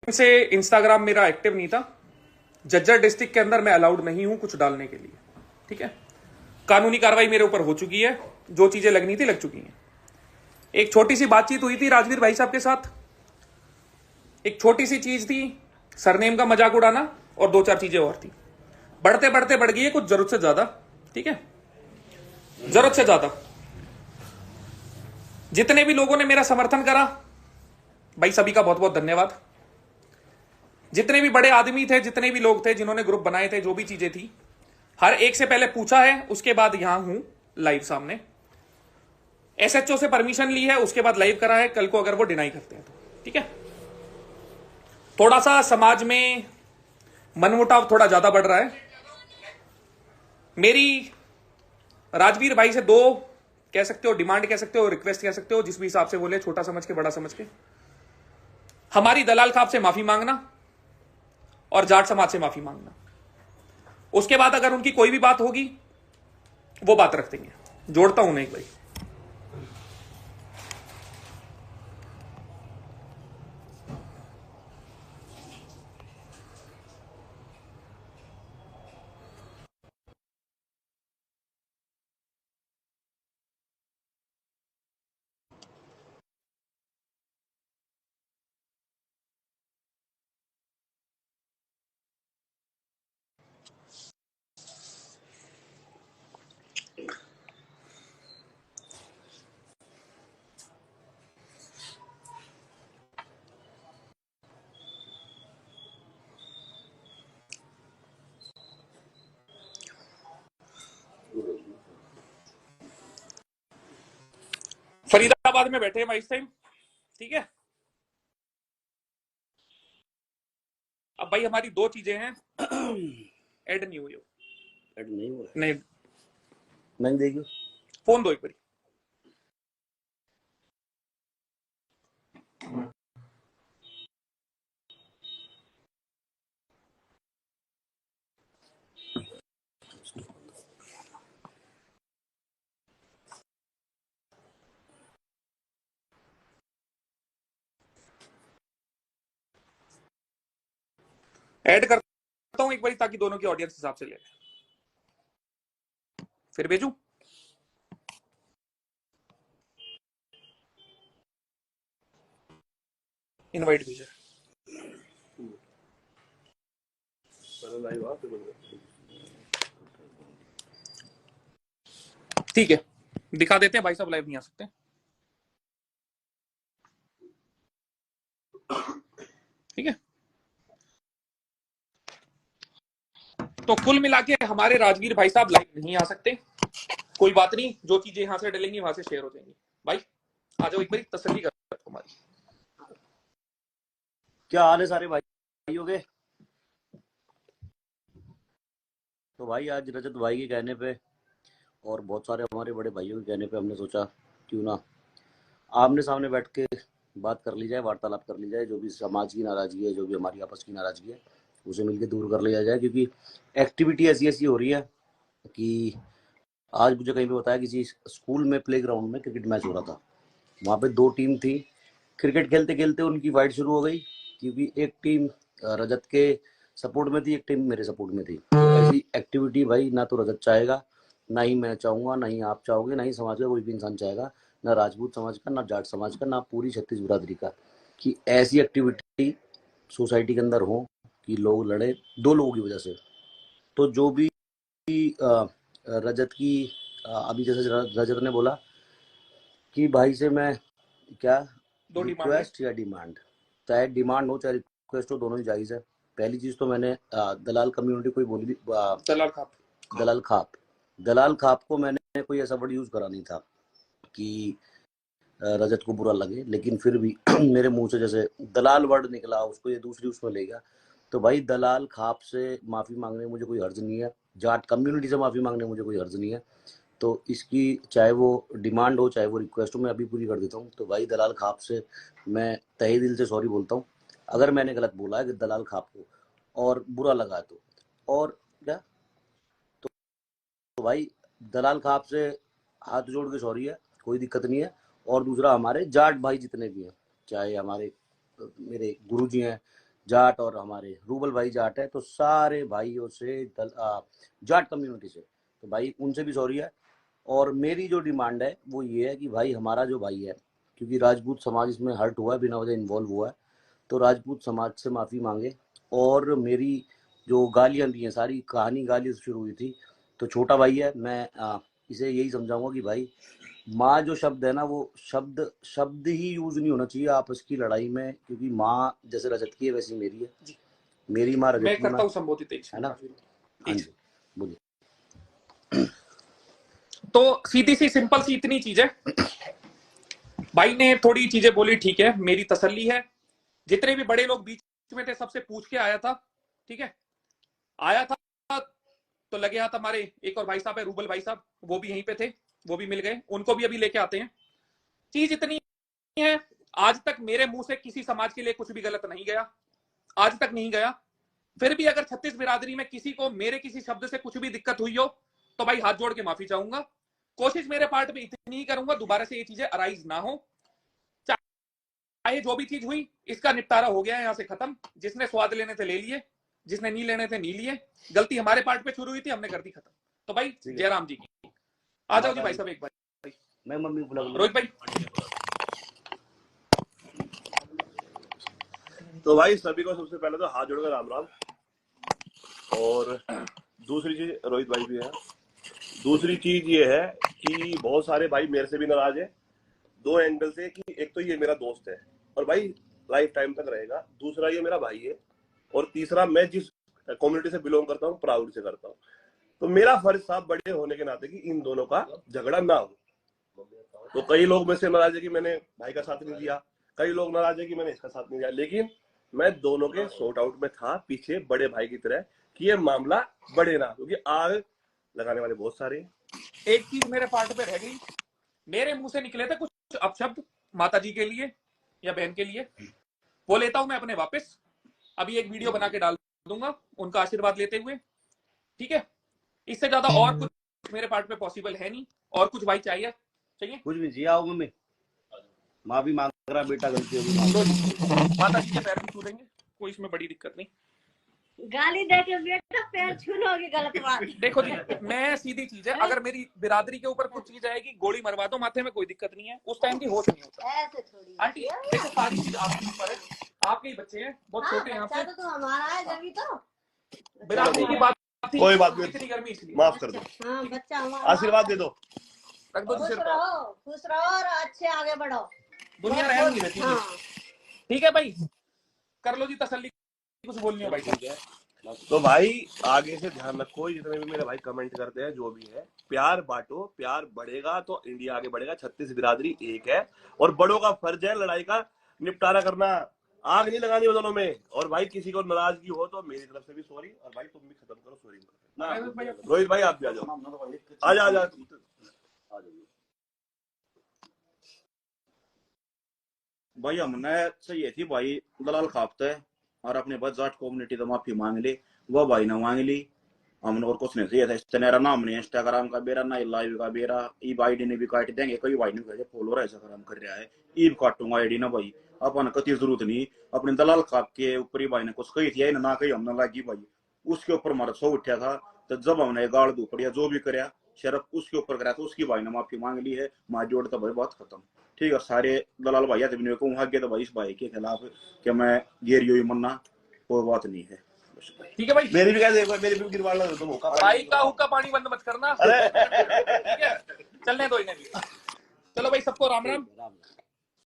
से इंस्टाग्राम मेरा एक्टिव नहीं था। जज्जर डिस्ट्रिक्ट के अंदर मैं अलाउड नहीं हूं कुछ डालने के लिए, ठीक है। कानूनी कार्रवाई मेरे ऊपर हो चुकी है, जो चीजें लगनी थी लग चुकी हैं। एक छोटी सी बातचीत हुई थी राजवीर भाई साहब के साथ, एक छोटी सी चीज थी, सरनेम का मजाक उड़ाना, और दो चार चीजें और थी। बढ़ते बढ़ते बढ़ गई है कुछ जरूरत से ज्यादा, ठीक है, जरूरत से ज्यादा। जितने भी लोगों ने मेरा समर्थन करा भाई, सभी का बहुत बहुत धन्यवाद। जितने भी बड़े आदमी थे, जितने भी लोग थे जिन्होंने ग्रुप बनाए थे, जो भी चीजें थी, हर एक से पहले पूछा है, उसके बाद यहां हूं लाइव सामने। एसएचओ से परमिशन ली है, उसके बाद लाइव करा है। कल को अगर वो डिनाई करते हैं तो ठीक है। थोड़ा सा समाज में मनमुटाव थोड़ा ज्यादा बढ़ रहा है। मेरी राजवीर भाई से दो कह सकते हो, डिमांड कह सकते हो, रिक्वेस्ट कह सकते हो, जिस भी हिसाब से बोले, छोटा समझ के बड़ा समझ के। हमारी दलाल खाप से माफी मांगना और जाट समाज से माफी मांगना। उसके बाद अगर उनकी कोई भी बात होगी वो बात रख देंगे। जोड़ता हूं उन्हें एक भाई। फरीदाबाद में बैठे हैं भाई इस टाइम, ठीक है। अब भाई हमारी दो चीजें हैं। ऐड नहीं हुई हो, ऐड नहीं हुआ, नहीं नहीं देगी। फोन दो एक बारी। ऐड करता हूं एक बारी ताकि दोनों की ऑडियंस हिसाब से ले लें। फिर भेजूं? इनवाइट भेजा, ठीक है। दिखा देते हैं भाई साहब लाइव नहीं आ सकते, ठीक है। तो कुल मिला के हमारे राजवीर भाई साहब लाइव नहीं आ सकते। कोई बात नहीं, जो चीजें यहां से डलेंगी वहां से शेयर हो जाएंगी। भाई आ जाओ एक बारी, तसल्ली कर हमारी। क्या हाल है सारे भाइयों के? तो भाई आज रजत भाई के कहने पे और बहुत सारे हमारे बड़े भाइयों के कहने पे हमने सोचा क्यों ना आमने सामने बैठ के बात कर ली जाए, वार्तालाप कर ली जाए। जो भी समाज की नाराजगी है, जो भी हमारी आपस की नाराजगी है, उसे मिलकर दूर कर लिया जाए। क्योंकि एक्टिविटी ऐसी ऐसी हो रही है कि आज मुझे कहीं पे बताया किसी स्कूल में प्लेग्राउंड में क्रिकेट मैच हो रहा था। वहाँ पे दो टीम थी। क्रिकेट खेलते खेलते उनकी फाइट शुरू हो गई, क्योंकि एक टीम रजत के सपोर्ट में थी, एक टीम मेरे सपोर्ट में थी। तो ऐसी एक्टिविटी भाई ना तो रजत चाहेगा, ना ही मैं चाहूँगा, ना ही आप चाहोगे, ना ही समाज का कोई भी इंसान चाहेगा, ना राजपूत समाज का, ना जाट समाज का, ना पूरी छत्तीस बिरादरी का, कि ऐसी एक्टिविटी सोसाइटी के अंदर हो कि लोग लड़े दो लोगों की वजह से। तो जो भी रजत की अभी जैसे रजत ने बोला कि भाई से मैं क्या दो डिमांड है, रिक्वेस्ट या डिमांड, चाहे डिमांड हो चाहे रिक्वेस्ट हो, दोनों ही जायज़ है। पहली चीज़ तो मैंने दलाल कम्युनिटी को ही बोली थी, दलाल खाप। दलाल खाप, दलाल खाप को मैंने कोई ऐसा वर्ड यूज़ करा नहीं था कि रजत को बुरा लगे, लेकिन फिर भी मेरे मुंह से जैसे दलाल वर्ड निकला, उसको ये दूसरी उसमें ले गया। तो भाई दलाल खाप से माफ़ी मांगने में मुझे कोई हर्ज नहीं है, जाट कम्युनिटी से माफ़ी मांगने में मुझे कोई हर्ज नहीं है। तो इसकी चाहे वो डिमांड हो चाहे वो रिक्वेस्ट हो, मैं अभी पूरी कर देता हूँ। तो भाई दलाल खाप से मैं तहे दिल से सॉरी बोलता हूँ अगर मैंने गलत बोला है कि दलाल खाप को और बुरा लगा तो। और क्या, तो भाई दलाल खाप से हाथ जोड़ के सॉरी है, कोई दिक्कत नहीं है। और दूसरा, हमारे जाट भाई जितने भी हैं, चाहे हमारे मेरे गुरु जी हैं, जाट और हमारे रूबल भाई जाट है, तो सारे भाइयों से जाट कम्युनिटी से, तो भाई उनसे भी सॉरी है। और मेरी जो डिमांड है वो ये है कि भाई हमारा जो भाई है, क्योंकि राजपूत समाज इसमें हर्ट हुआ है, बिना वजह इन्वॉल्व हुआ है, तो राजपूत समाज से माफ़ी मांगे। और मेरी जो गालियाँ दी हैं, सारी कहानी गाली से शुरू हुई थी, तो छोटा भाई है, मैं इसे यही समझाऊंगा कि भाई माँ जो शब्द है ना, वो शब्द शब्द ही यूज नहीं होना चाहिए आपस की लड़ाई में, क्योंकि माँ जैसे रजत की है वैसी मेरी है, मेरी माँ रजत मैं की करता माँ हूँ संबोधित एक है ना। हाँ जी, बोलिए। तो सीधी सी सिंपल सी इतनी चीज है, भाई ने थोड़ी चीजें बोली, ठीक है, मेरी तसल्ली है। जितने भी बड़े लोग बीच में थे सबसे पूछ के आया था, ठीक है, आया था तो लगे हाथ हमारे एक और भाई साहब है, रूबल भाई साहब, वो भी यहीं पे थे, वो भी मिल गए, उनको भी अभी लेके आते हैं। चीज इतनी है, आज तक मेरे मुंह से किसी समाज के लिए कुछ भी गलत नहीं गया, आज तक नहीं गया। फिर भी अगर 36 बिरादरी में किसी को मेरे किसी शब्द से कुछ भी दिक्कत हुई हो तो भाई हाथ जोड़ के माफी चाहूंगा। कोशिश मेरे पार्ट में इतनी ही करूंगा दोबारा से ये चीजें अराइज ना हो। चाहे जो भी चीज हुई, इसका निपटारा हो गया है, यहां से खत्म। जिसने स्वाद लेने थे ले लिए, जिसने नहीं लेने थे नहीं लिए। गलती हमारे पार्ट पे शुरू हुई थी, हमने कर दी खत्म। तो भाई जयराम जी की आ जाओ जी भाई साहब, एक भाई मैं मम्मी बुला रोहित भाई। तो भाई सभी को सबसे पहले तो हाथ जोड़कर राम राम। और दूसरी चीज, रोहित भाई भी है, दूसरी चीज ये है कि बहुत सारे भाई मेरे से भी नाराज है, दो एंगल से, कि एक तो ये मेरा दोस्त है और भाई लाइफ टाइम तक रहेगा, दूसरा ये मेरा भाई है, और तीसरा मैं जिस कम्युनिटी से बिलोंग करता हूँ प्राउड से करता हूँ। तो मेरा फर्ज था बड़े होने के नाते कि इन दोनों का झगड़ा ना हो। तो कई लोग मेरे से नाराज है कि मैंने भाई का साथ नहीं दिया, कई लोग नाराज है कि मैंने इसका साथ नहीं दिया, लेकिन मैं दोनों के सॉर्ट आउट में था पीछे बड़े भाई की तरह, कि ये मामला बढ़े ना, क्योंकि आग लगाने वाले बहुत सारे हैं। एक चीज मेरे पार्ट पे रह गई, मेरे मुंह से निकले थे कुछ अपशब्द माता जी के लिए या बहन के लिए, वो लेता हूं मैं अपने वापस। अभी एक वीडियो बना के डाल दूंगा उनका आशीर्वाद लेते हुए, ठीक है। इससे ज्यादा और कुछ मेरे पार्ट पे पॉसिबल है नहीं। और कुछ भाई चाहिए? कुछ भी चाहिए, आओ मम्मी, माँ भी मांग रहा, बेटा गलती होगी माता जी के पैर भी छू देंगे, कोई इसमें बड़ी दिक्कत नहीं। गाली दे के बेटा पैर छूनोगे, गलत बात। देखो जी, मैं सीधी चीज है, अगर मेरी बिरादरी के ऊपर कुछ चीज आएगी, गोली मरवा दो माथे में, कोई दिक्कत नहीं है, उस टाइम की होश नहीं होता। ऐसे थोड़ी आंटी देखो, सारी चीज आपके ऊपर है, आपके ही बच्चे हैं, बहुत छोटे हैं आपसे, तो हमारा है जभी तो बिरादरी की बात थी, कोई बात नहीं, इतनी गर्मी इसलिए माफ कर दो, हाँ बच्चा हमारा, आशीर्वाद दे दो, रख दो जी खुश सिर पर। रहो, खुश रहो और अच्छे आगे बढ़ो। दुनिया रहम नहीं रहती। हाँ ठीक है भाई, कर लो जी तसल्ली, कुछ बोलनी हो भाई साहब। तो भाई आगे से ध्यान रखो, जितने भी मेरे भाई कमेंट करते हैं जो भी है, प्यार बांटो, प्यार बढ़ेगा तो इंडिया आगे बढ़ेगा। 36 बिरादरी एक है और बड़ों का फर्ज है लड़ाई का निपटारा करना, आग नहीं लगानी दोनों में। और भाई किसी को नाराजगी हो तो मेरी तरफ से भी सॉरी, और भाई तुम भी खत्म करो सॉरी ना। रोहित भाई आप भी आ जाओ, आ जाओ। भाई हमने सही थी भाई, दलाल खापते और अपने बस जाट कम्युनिटी तो माफी मांग ली, वो भाई ने मांग ली, हमने और कुछ नहीं चाहिए था। इस नाम नहीं इंस्टाग्राम का बेरा, ना लाइव का बेरा, ईब आईडी ने भी काट देंगे, कई भाई ने फॉलोअर ऐसा काम कर रहा है, ईब काटूंगा आईडी ना भाई, अपन कति जरूरत नहीं। अपने दलाल खाप के ऊपर ही भाई ने कुछ कही थी ना, कही हमने लगी भाई, उसके ऊपर हमारा सौ उठा था, तो जब हमने गाड़ दू पड़िया जो भी कराया शरफ उसके ऊपर कराया, तो उसकी भाई ने माफी मांग ली है, मार जोड़ तो भाई बात खत्म। ठीक है, सारे दलाल भाई आते को वहां गए तो भाई इस भाई के खिलाफ कि मैं गेरियो ही मनना, कोई बात नहीं है। ठीक है भाई, मेरी भी कहते मेरी भी गिरवा लो तुम, भाई का हुक्का पानी बंद मत करना। ठीक है, चलने दो इन्हें भी। चलो भाई, सबको राम राम।